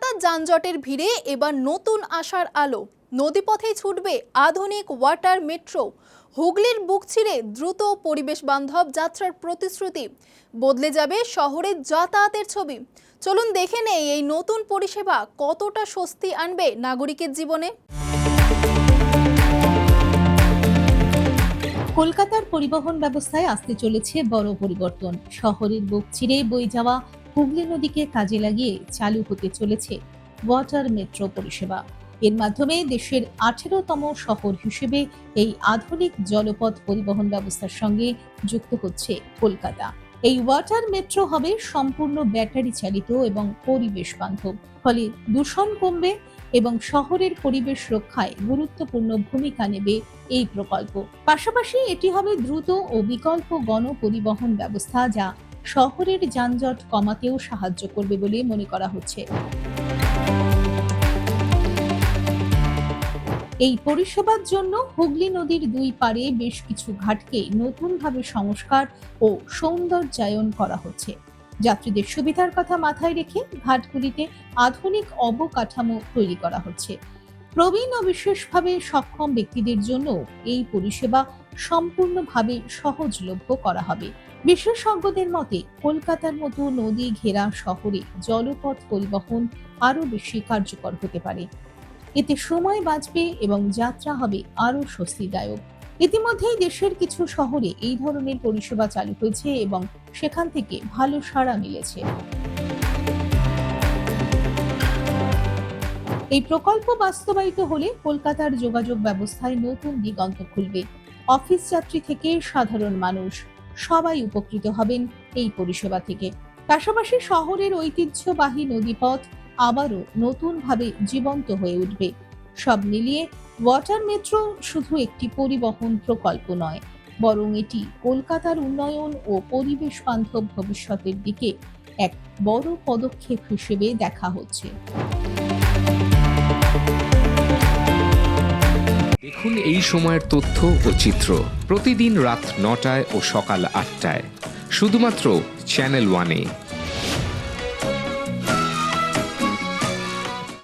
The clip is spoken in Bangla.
কলকাতার যানজটের ভিড়ে এবার নতুন আশার আলো। নদীপথেই ছুটবে আধুনিক ওয়াটার মেট্রো। হুগলির বুক চিরে দ্রুত পরিবেশ বান্ধব যাত্রার প্রতিশ্রুতি। বদলে যাবে শহরের যাতায়াতের ছবি। চলুন দেখে নেই এই নতুন পরিষেবা কতটা স্বস্তি আনবে নাগরিকের জীবনে। কলকাতার পরিবহন ব্যবস্থায় আসতে চলেছে বড় পরিবর্তন। শহরের বুক চিরে বয়ে যাওয়া হুগলি নদীকে কাজে লাগিয়ে চালু হতে চলেছে ওয়াটার মেট্রো পরিষেবা। এর মাধ্যমে দেশের 18তম শহর হিসেবে এই আধুনিক জলপথ পরিবহন ব্যবস্থার সঙ্গে যুক্ত হচ্ছে কলকাতা। এই ওয়াটার মেট্রো হবে সম্পূর্ণ ব্যাটারি চালিত এবং পরিবেশ বান্ধব। ফলে দূষণ কমবে এবং শহরের পরিবেশ রক্ষায় গুরুত্বপূর্ণ ভূমিকা নেবে এই প্রকল্প। পাশাপাশি এটি হবে দ্রুত ও বিকল্প গণপরিবহন ব্যবস্থা, যা শহরের যানজট কমাতেও সাহায্য করবে বলে মনে করা হচ্ছে। এই পরিষেবার জন্য হুগলি নদীর দুই পাড়ে বেশ কিছু ঘাটকে নতুনভাবে সংস্কার ও সৌন্দর্যায়ন করা হচ্ছে। যাত্রীদের সুবিধার কথা মাথায় রেখে ঘাটগুলিতে আধুনিক অবকাঠামো তৈরি করা হচ্ছে। প্রবীণ ও বিশেষভাবে সক্ষম ব্যক্তিদের জন্য এই পরিষেবা সম্পূর্ণভাবে সহজলভ্য করা হবে। বিশেষজ্ঞদের মতে কলকাতার মতো নদী ঘেরা শহরে জলপথ পরিবহন আরো বেশি কার্যকর হতে পারে। এতে সময় বাঁচবে এবং যাত্রা হবে আরো স্বস্তিদায়ক। ইতিমধ্যেই দেশের কিছু শহরে এই ধরনের পরিষেবা চালু হয়েছে এবং সেখান থেকে ভালো সাড়া মিলেছে। এই প্রকল্প বাস্তবায়িত হলে কলকাতার যোগাযোগ ব্যবস্থায় নতুন দিগন্ত খুলবে। অফিস যাত্রী থেকে সাধারণ মানুষ সবাই উপকৃত হবেন এই পরিষেবা থেকে। পাশাপাশি শহরের ঐতিহ্যবাহী নদীপথ আবারও নতুনভাবে জীবন্ত হয়ে উঠবে। সব মিলিয়ে ওয়াটার মেট্রো শুধু একটি পরিবহন প্রকল্প নয়, বরং এটি কলকাতার উন্নয়ন ও পরিবেশ বান্ধব ভবিষ্যতের দিকে এক বড় পদক্ষেপ হিসেবে দেখা হচ্ছে। দেখুন এই সময়ের তথ্য ও চিত্র প্রতিদিন রাত 9টায় ও সকাল 8টায় শুধুমাত্র চ্যানেল 1-এ।